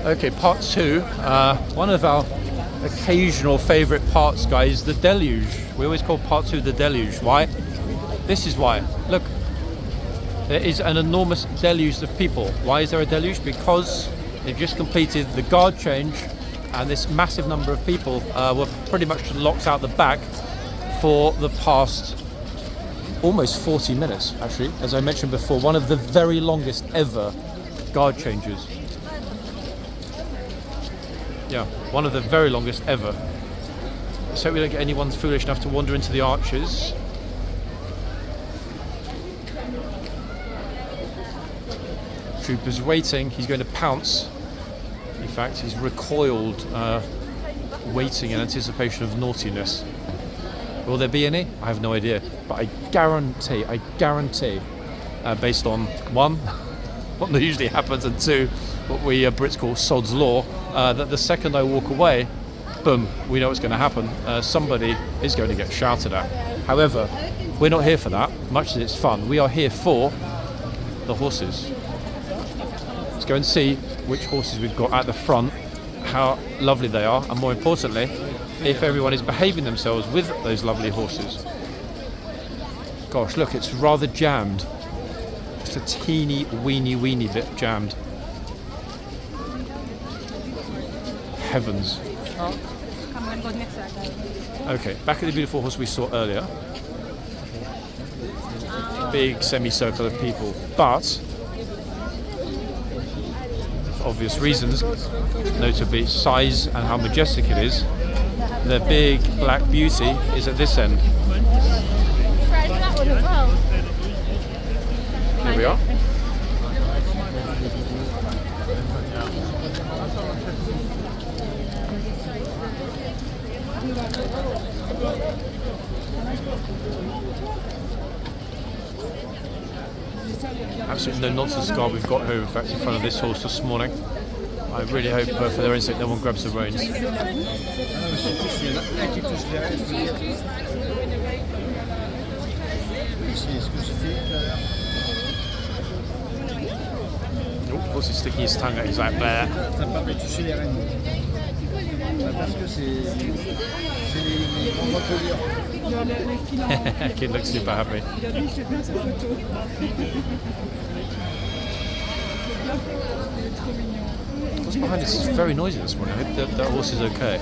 Okay, part two. One of our occasional favourite parts, guys, the deluge. We always call part two the deluge. Why? This is why. Look, there is an enormous deluge of people. Why is there a deluge? Because they've just completed the guard change, and this massive number of people were pretty much locked out the back for the past almost 40 minutes, actually. As I mentioned before, one of the very longest ever guard changes. Yeah, one of the very longest ever. So we don't get anyone foolish enough to wander into the arches. Trooper's waiting, he's going to pounce. In fact, he's recoiled, waiting in anticipation of naughtiness. Will there be any? I have no idea. But I guarantee, based on one, what usually happens, and two, what we Brits call sod's law, that the second I walk away, boom, we know what's going to happen. Somebody is going to get shouted at. However, we're not here for that, much as it's fun. We are here for the horses. Let's go and see which horses we've got at the front, how lovely they are, and more importantly, if everyone is behaving themselves with those lovely horses. Gosh, look, it's rather jammed. Just a teeny weeny bit jammed. Heavens. Okay, back at the beautiful horse we saw earlier. Big semicircle of people, but for obvious reasons, notably its size and how majestic it is, the big black beauty is at this end. Here we are. Absolutely no nonsense guard we've got here, in fact, in front of this horse this morning. I really hope for their instinct no one grabs the reins. Oh, horse is sticking his tongue out, he's like there. Kid looks super happy. What's behind this is very noisy this morning. I hope that horse is okay.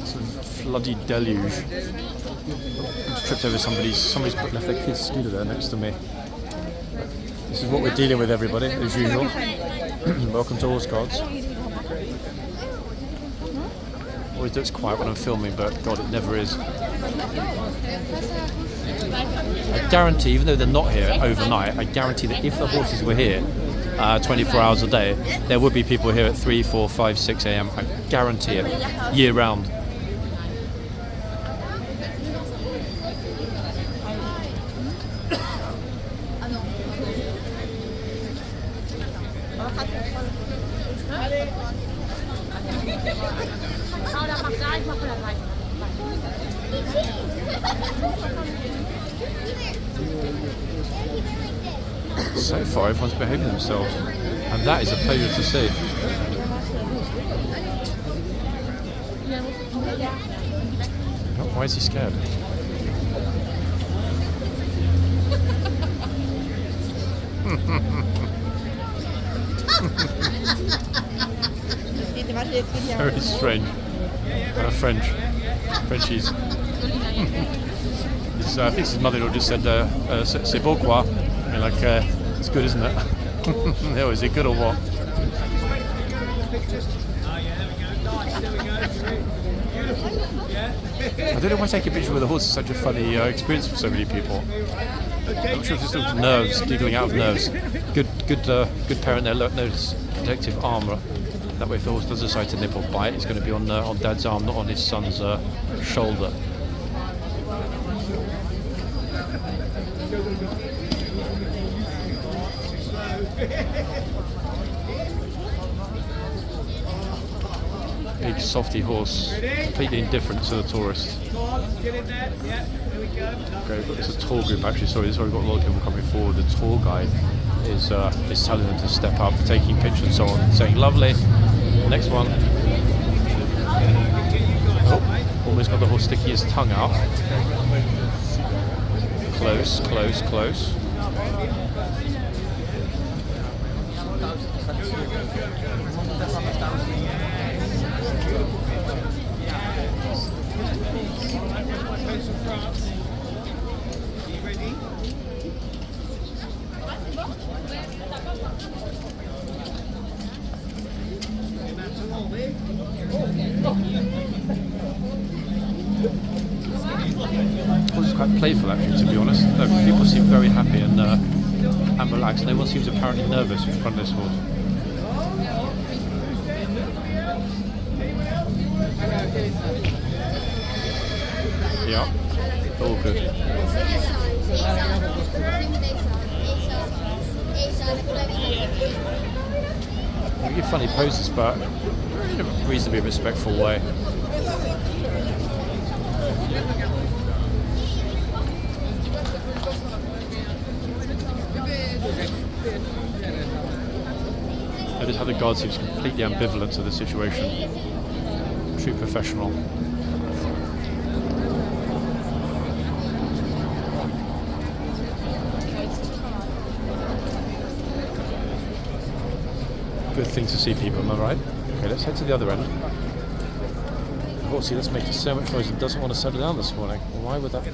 It's a floody deluge. I just tripped over somebody's left their kid's scooter there next to me. This is what we're dealing with, everybody, as usual. Welcome to horseguards. Always looks quiet when I'm filming, but God, it never is. I guarantee, even though they're not here overnight, I guarantee that if the horses were here 24 hours a day, there would be people here at 3, 4, 5, 6 a.m. I guarantee it, year round. So far, everyone's behaving themselves, and that is a pleasure to see. Oh, why is he scared? Very strange. Frenchies. I think his mother-in-law just said, c'est beau quoi? I mean, like, it's good, isn't it? No, is it good or what? I don't know why taking a picture with a horse is such a funny experience for so many people. I'm sure it's just nerves, giggling out of nerves. Good parent there, notice protective armour. That way if the horse does decide to nip or bite, it's going to be on Dad's arm, not on his son's shoulder. softy horse, completely indifferent to the tourists. Okay, it's a tour group actually. Sorry, this is why we've got a lot of people coming forward. The tour guide is telling them to step up, taking pictures and so on, saying lovely. Next one. Oh, almost got the horse sticking his tongue out. Close, close, close. Horse is quite playful actually, to be honest. No, people seem very happy and relaxed. No one seems apparently nervous in front of this horse. Yeah, all good. They give funny poses, but in a reasonably respectful way. Notice how the guard seems completely ambivalent to the situation. True professional. Good thing to see people, am I right? Okay, let's head to the other end. Horsey that's making so much noise and doesn't want to settle down this morning. Why would that be?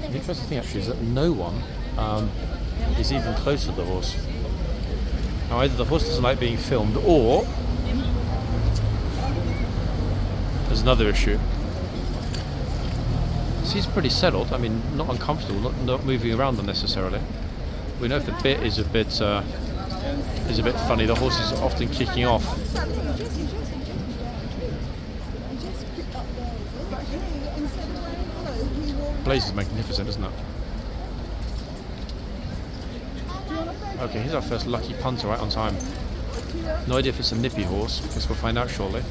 The interesting thing actually is that no one is even close to the horse. Now either the horse doesn't like being filmed, or there's another issue. He's pretty settled. I mean, not uncomfortable, not moving around unnecessarily. We know if the bit is a bit funny, the horse is often kicking off. Blaze is magnificent, isn't it? Okay, here's our first lucky punter right on time. No idea if it's a nippy horse, because we'll find out shortly.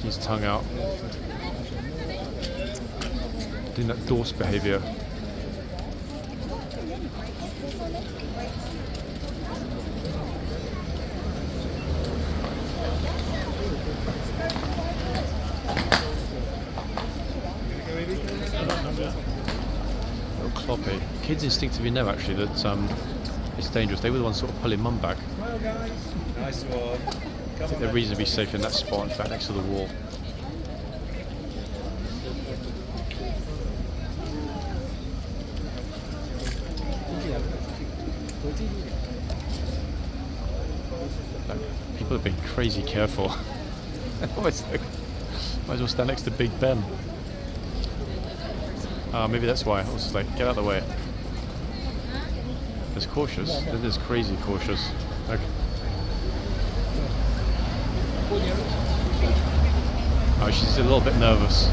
His tongue out. Doing that dorse behaviour. Little cloppy. Kids instinctively know actually that it's dangerous. They were the ones sort of pulling mum back. Well, guys. Nice one. I think they're reasonably safe in that spot, in fact, next to the wall. People have been crazy careful. Might as well stand next to Big Ben. Maybe that's why. I was just like, get out of the way. There's cautious. Then there's crazy cautious. Okay. Oh, she's a little bit nervous.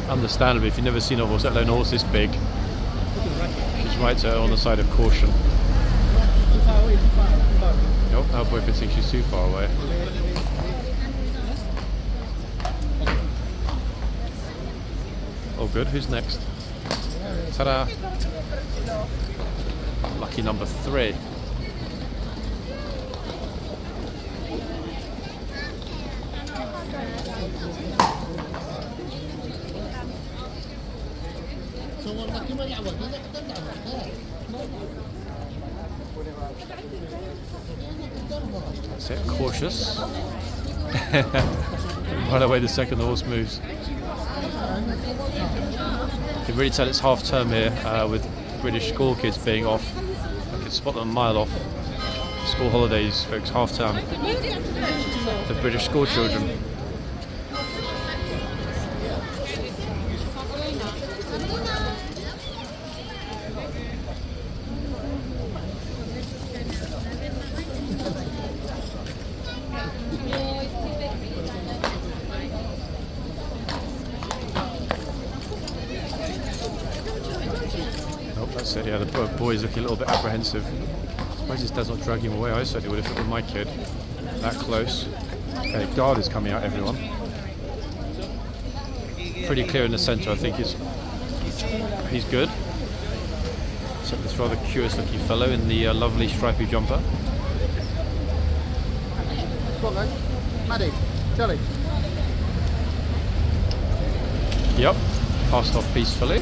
Understandably, if you've never seen a horse, let alone a horse this big, she's right on the side of caution. Nope, our boyfriend thinks she's too far away. Oh good, who's next? Ta-da! Lucky number 3. That's it, cautious. Right away the second the horse moves. You can really tell it's half term here with British school kids being off. I can spot them a mile off. School holidays, folks, half term for British school children. That's it, yeah, the boy is looking a little bit apprehensive. I suppose his dad's not dragging him away. I certainly would if it were my kid. That close. Okay, guard is coming out, everyone. Pretty clear in the centre, I think he's good. Except this rather curious looking fellow in the lovely stripy jumper. Come on, guys. Maddie, Charlie. Yep, passed off peacefully.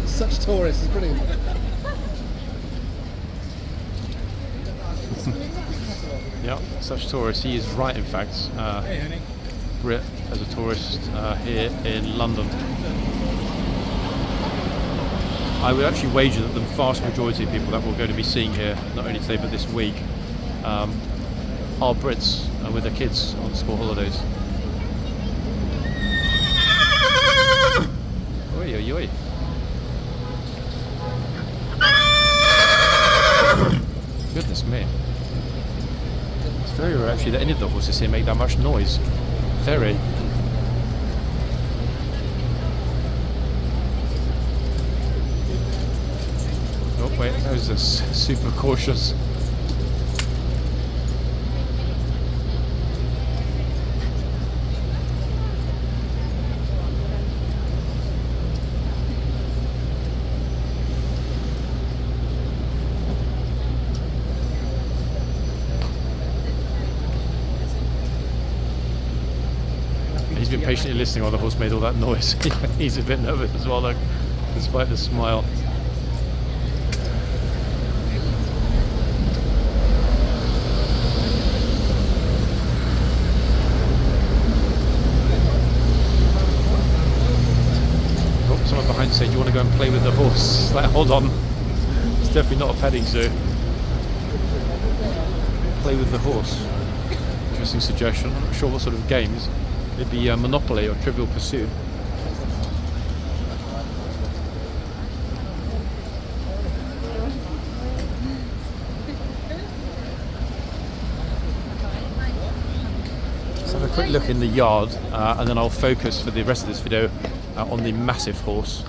Such tourists, it's brilliant. Yep, such tourists. He is right, in fact. Brit as a tourist here in London. I would actually wager that the vast majority of people that we're going to be seeing here, not only today but this week, are Brits with their kids on school holidays. Oi, oi, oi. Goodness me. It's very rare actually that any of the horses here make that much noise. Very. Oh wait, those are super cautious. He's been patiently listening while the horse made all that noise. He's a bit nervous as well though, despite the smile. Oh, someone behind said, "Do you want to go and play with the horse?" It's like, hold on. It's definitely not a petting zoo. Play with the horse. Interesting suggestion. I'm not sure what sort of games. It'd be Monopoly or Trivial Pursuit. Let's have a quick look in the yard and then I'll focus for the rest of this video on the massive horse,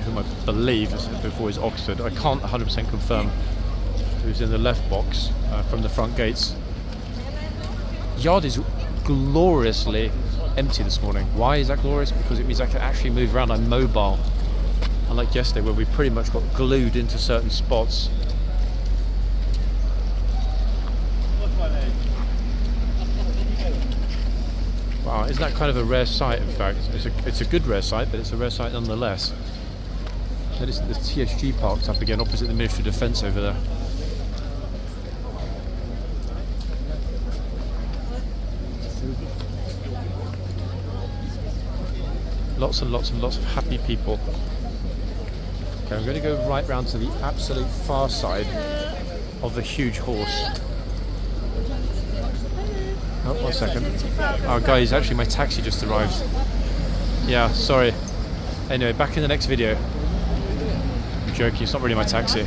whom I believe, as I said before, is Oxford. I can't 100% confirm who's in the left box from the front gates. Yard is gloriously empty this morning. Why is that glorious? Because it means I can actually move around. I'm mobile, unlike yesterday where we pretty much got glued into certain spots. Wow, isn't that kind of a rare sight? In fact, it's a good rare sight, but it's a rare sight nonetheless. Notice the TSG parked up again opposite the Ministry of Defence over there. Lots and lots and lots of happy people. Okay, I'm going to go right round to the absolute far side of the huge horse. Oh, 1 second. Oh guys, actually my taxi just arrived. Yeah, sorry. Anyway, back in the next video. I'm joking, it's not really my taxi.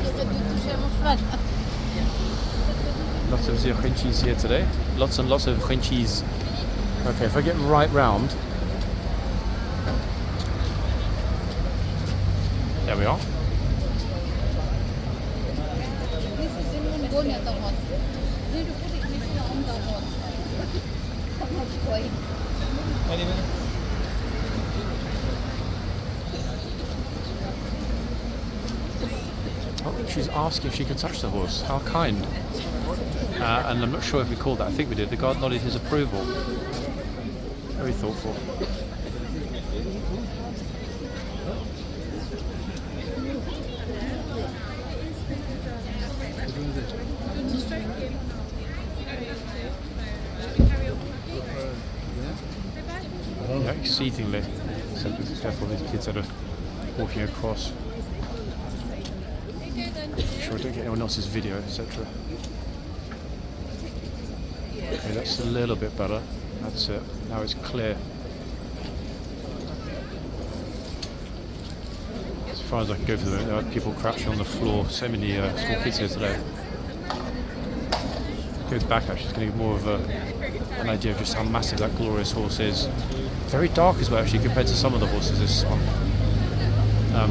Lots of Frenchies here today. Lots and lots of Frenchies. Okay, if I get right round. There we are. Oh, she's asking if she can touch the horse. How kind. And I'm not sure if we called that. I think we did. The guard nodded his approval. Very thoughtful. Yeah, exceedingly. So be careful these kids that are walking across. Sure I don't get anyone else's video, etc. Okay, that's a little bit better. That's it. Now it's clear. As far as I can go for the moment, there are people crouching on the floor. So many small kids here today. Go back actually, it's going to give more of an idea of just how massive that glorious horse is. Very dark as well actually compared to some of the horses this one.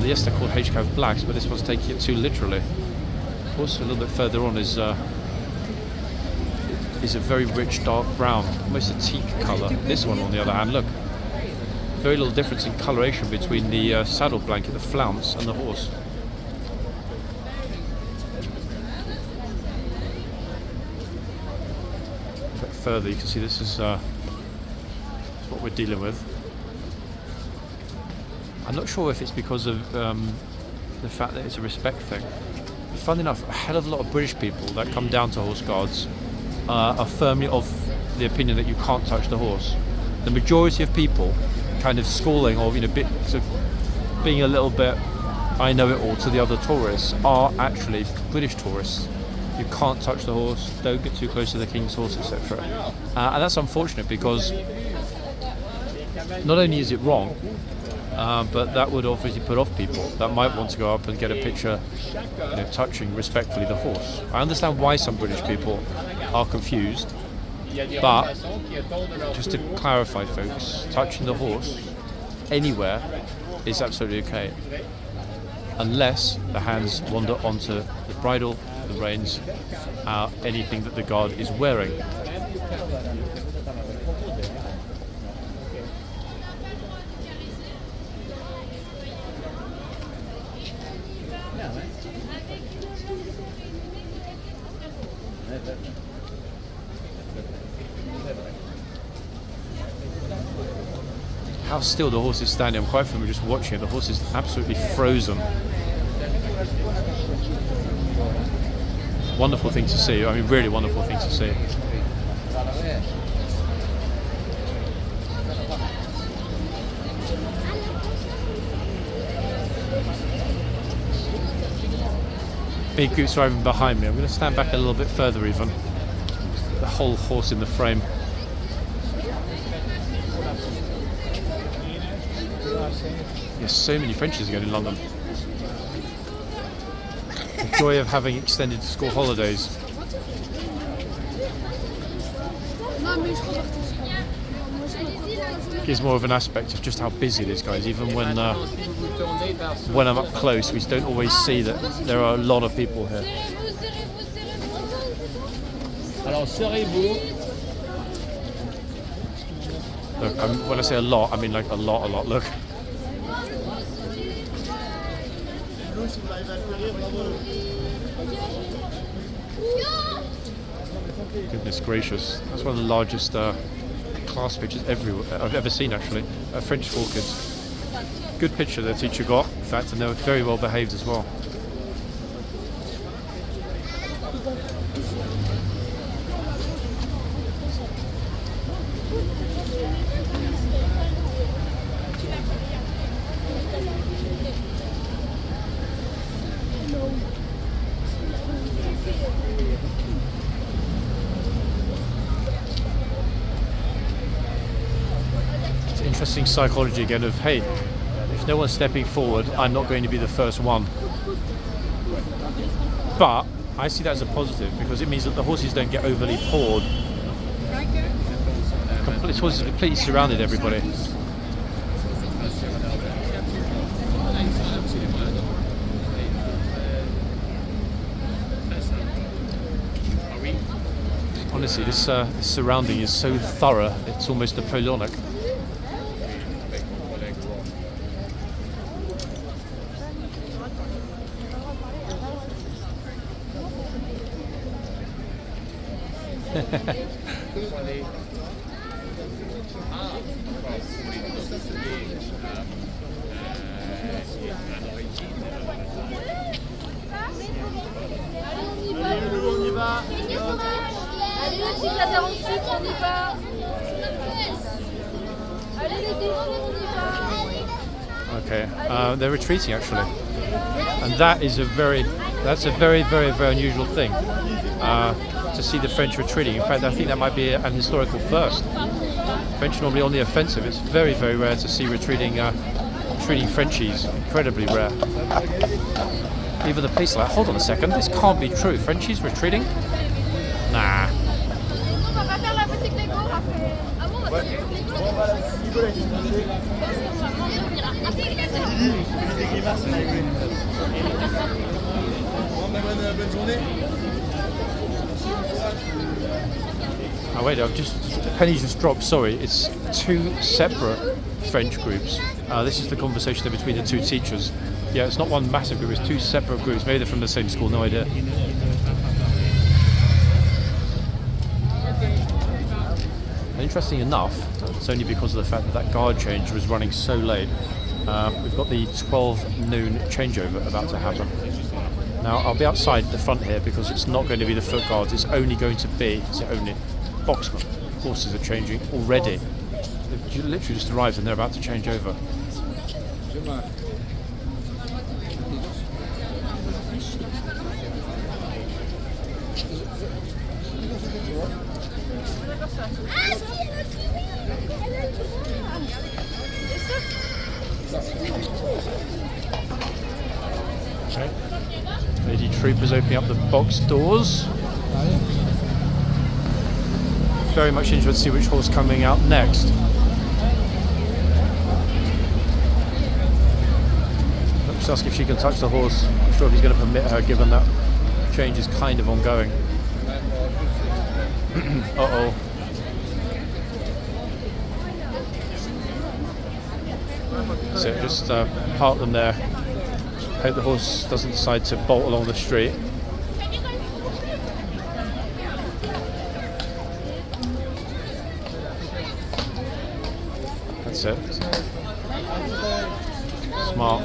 Yes, they're called HCAV blacks, but this one's taking it too literally. Of course, a little bit further on is a very rich dark brown, almost a teak colour. This one, on the other hand, look, very little difference in coloration between the saddle blanket, the flounce, and the horse. A bit further, you can see this is what we're dealing with. I'm not sure if it's because of the fact that it's a respect thing. Funny enough, a hell of a lot of British people that come down to horse guards are firmly of the opinion that you can't touch the horse. The majority of people kind of schooling or being a little bit I know it all to the other tourists are actually British tourists. You can't touch the horse, don't get too close to the king's horse, etc. And that's unfortunate because not only is it wrong, but that would obviously put off people that might want to go up and get a picture, touching respectfully the horse. I understand why some British people are confused, but just to clarify, folks, touching the horse anywhere is absolutely okay, unless the hands wander onto the bridle, the reins, anything that the guard is wearing. How still the horse is standing. I'm quite familiar just watching it. The horse is absolutely frozen. Wonderful thing to see. I mean, really wonderful thing to see. Big groups driving behind me. I'm going to stand back a little bit further even. The whole horse in the frame. There's so many Frenchies again in London. The joy of having extended school holidays. Gives more of an aspect of just how busy it is, guys. Even when I'm up close, we don't always see that there are a lot of people here. Look, when I say a lot, I mean like a lot. Look. Goodness gracious, that's one of the largest class pictures I've ever seen, actually. French school kids. Good picture their teacher got, in fact, and they were very well behaved as well. Interesting psychology again of, hey, if no one's stepping forward, I'm not going to be the first one. But I see that as a positive because it means that the horses don't get overly pawed. This horse is completely surrounded everybody. Honestly, this surrounding is so thorough, it's almost Napoleonic. Okay, they're retreating actually, and that's a very unusual thing to see the French retreating. In fact, I think that might be an historical first. French normally on the offensive. It's very rare to see retreating Frenchies. Incredibly rare. Even the police are like, hold on a second, this can't be true. Frenchies retreating? Nah. Oh wait, Penny's just dropped, sorry, it's two separate French groups. This is the conversation there between the two teachers. Yeah, it's not one massive group, it's two separate groups. Maybe they're from the same school, no idea. And interesting enough, it's only because of the fact that that guard change was running so late. We've got the 12 noon changeover about to happen. Now, I'll be outside the front here because it's not going to be the foot guards, it's only going to be, boxmen. Horses are changing already. They've literally just arrived and they're about to change over. Okay. Lady troopers opening up the box doors. Very much interested to see which horse coming out next. Let's ask if she can touch the horse. I'm not sure if he's going to permit her, given that change is kind of ongoing. Uh-oh. So just park them there. Hope the horse doesn't decide to bolt along the street. That's it. Smart.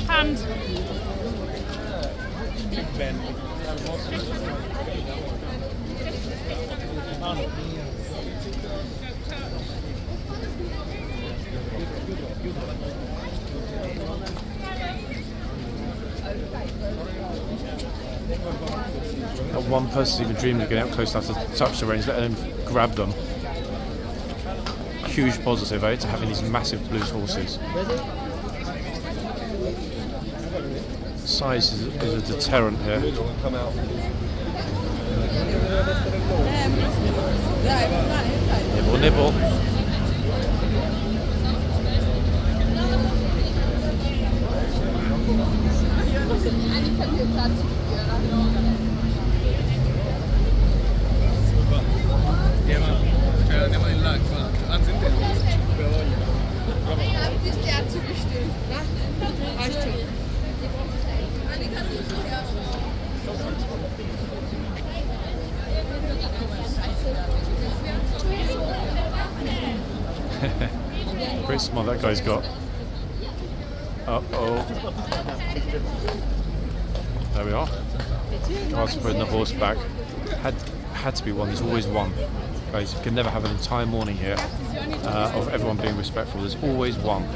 Hand. One person's even dreamed of getting up close enough to touch the reins, letting them grab them. Huge positive, to having these massive blues horses. Size is a deterrent here. Nibble, nibble. Pretty smart that guy's got. Uh-oh. There we are. Guards putting the horse back. Had to be one. There's always one. Guys, you can never have an entire morning here of everyone being respectful. There's always one.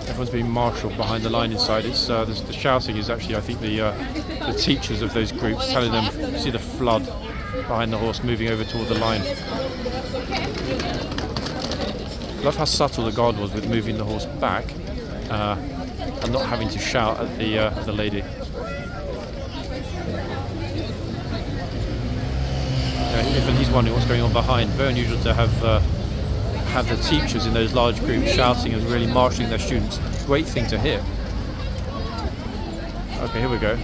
Everyone's being marshalled behind the line inside. It's the shouting is actually, I think, the teachers of those groups telling them, see the flood behind the horse moving over toward the line. Love how subtle the guard was with moving the horse back and not having to shout at the lady. Even he's wondering what's going on behind. Very unusual to have the teachers in those large groups shouting and really marshalling their students. Great thing to hear. Okay, here we go.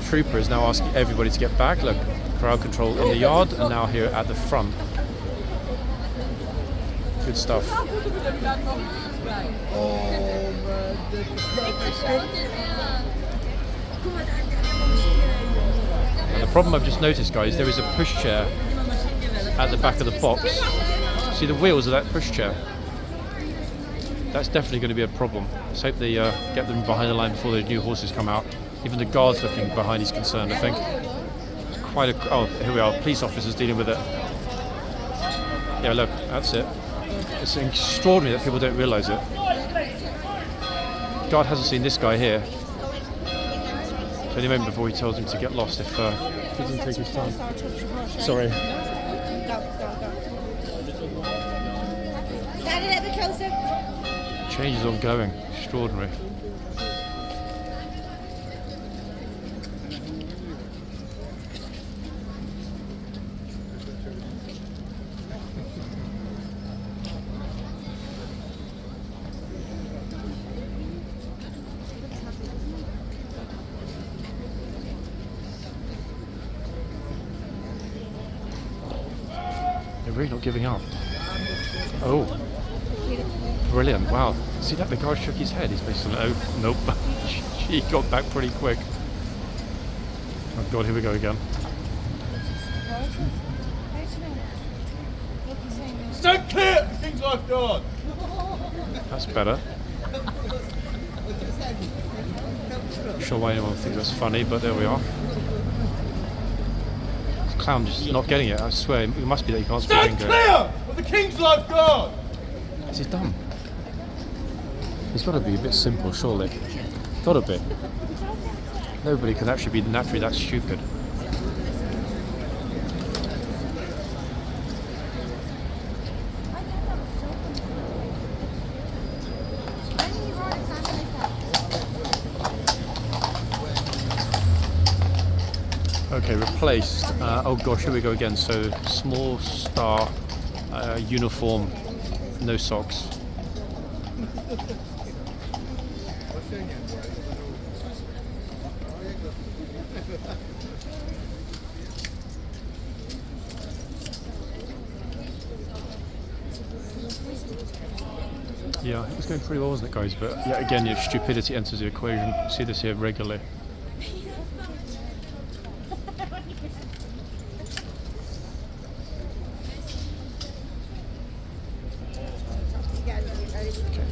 Trooper is now asking everybody to get back. Look, crowd control in the yard and now here at the front. Good stuff. And the problem I've just noticed, guys, there is a pushchair at the back of the box. See the wheels of that pushchair? That's definitely going to be a problem. Let's hope they get them behind the line before the new horses come out. Even the guards looking behind is concerned, I think. It's quite a... Oh, here we are. Police officers dealing with it. Yeah, look, that's it. It's extraordinary that people don't realise it. Guard hasn't seen this guy here. So any moment before he tells him to get lost if he doesn't take his time. Sorry. Stand a little bit closer. Change is ongoing. Extraordinary. They're really not giving up. Oh. Brilliant, wow. See that? The guy shook his head. He's basically, oh, nope. She got back pretty quick. Oh god, here we go again. Stand clear! Kingslifeguard! That's better. Not sure why anyone thinks that's funny, but there we are. This clown just not getting it, I swear. It must be that he can't speak Stand English. clear of the Kingslifeguard! What's he done? He's got to be a bit simple, surely. Got to be. Nobody can actually be naturally that stupid. Okay, replaced. Oh gosh, here we go again. So, small star, uniform, no socks. Yeah, it was going pretty well, wasn't it, guys? But yeah, again, your stupidity enters the equation. You see this here regularly.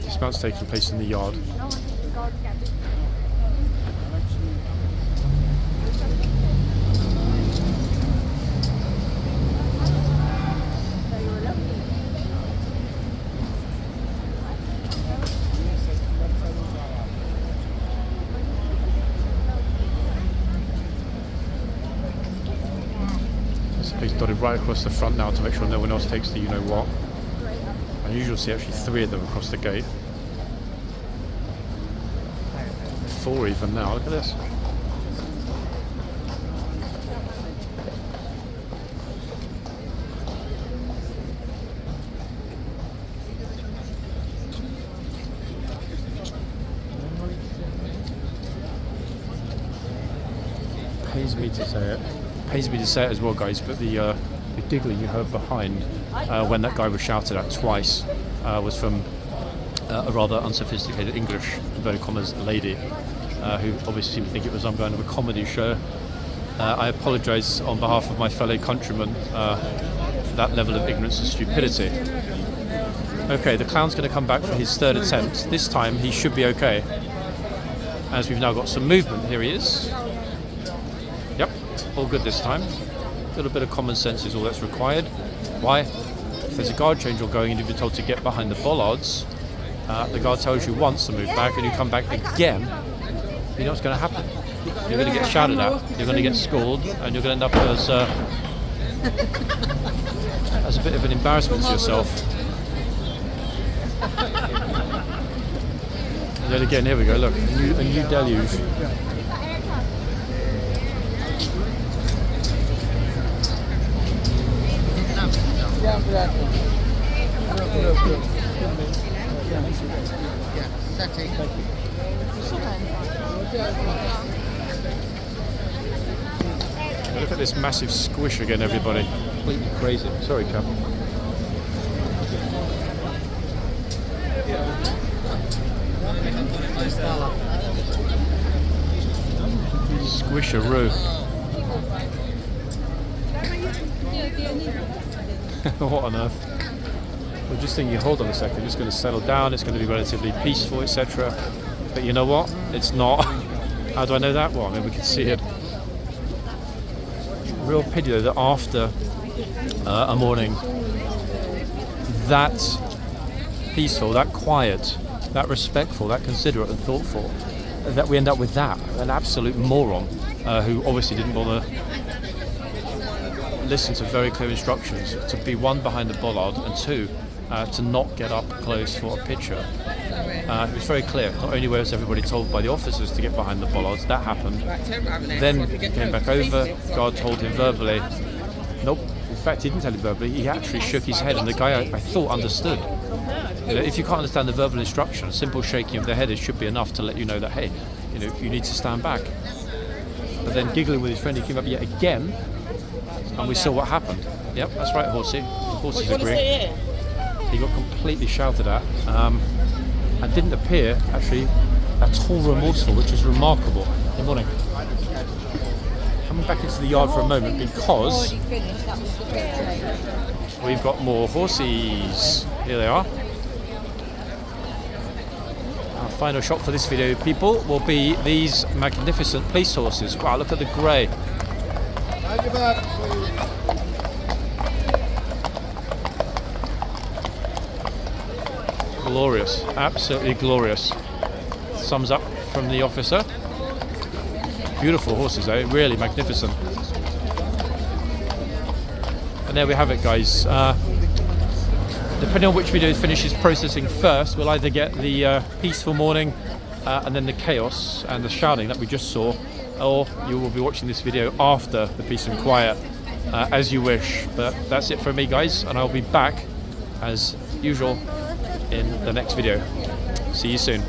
Dismount's taking place in the yard. He's dotted right across the front now to make sure no one else takes the you-know-what. I usually see actually 3 of them across the gate. 4 even now, look at this. Pains me to say it. Pains me to say it as well, guys, but the giggling you heard behind when that guy was shouted at twice was from a rather unsophisticated English, inverted commas, lady who obviously seemed to think it was some kind of a comedy show. I apologise on behalf of my fellow countrymen for that level of ignorance and stupidity. Okay, the clown's going to come back for his 3rd attempt. This time he should be okay, as we've now got some movement. Here he is. Yep, all good this time. A little bit of common sense is all that's required. Why? If there's a guard change or going and you've been told to get behind the bollards, the guard tells you once to move back and you come back again, you know what's going to happen. You're going to get shouted at, you're going to get scolded, and you're going to end up as a bit of an embarrassment to yourself. And then again, here we go, look, a new deluge. Look at this massive squish again, everybody. Completely crazy. Sorry, Cap. Squisharoo. What on earth? we're just thinking, hold on a second, it's going to settle down, it's going to be relatively peaceful, etc. But you know what? It's not. How do I know that? Well, I mean, we can see it. Real pity though that after a morning that peaceful, that quiet, that respectful, that considerate and thoughtful, that we end up with that, an absolute moron who obviously didn't bother listen to very clear instructions to be one behind the bollard and two to not get up close for a picture. It was very clear. Not only was everybody told by the officers to get behind the bollards, that happened. Then he came back over, guard told him verbally. Nope. In fact, he didn't tell him verbally. He actually shook his head, and the guy I thought understood. You know, if you can't understand the verbal instruction, a simple shaking of the head should be enough to let you know that, hey, you know, you need to stand back. But then giggling with his friend, he came up yet again, and we saw what happened. Yep, that's right, Horsey. The horses agree. He got completely shouted at, and didn't appear actually at all remorseful, which is remarkable. Good morning. Coming back into the yard for a moment because we've got more horses. Here they are. Our final shot for this video, people, will be these magnificent police horses. Wow, look at the grey. Glorious, absolutely glorious. Thumbs up from the officer. Beautiful horses, though, really magnificent. And there we have it, guys. Depending on which video finishes processing first, we'll either get the peaceful morning and then the chaos and the shouting that we just saw, or you will be watching this video after the peace and quiet, as you wish. But that's it from me, guys, and I'll be back as usual in the next video. See you soon.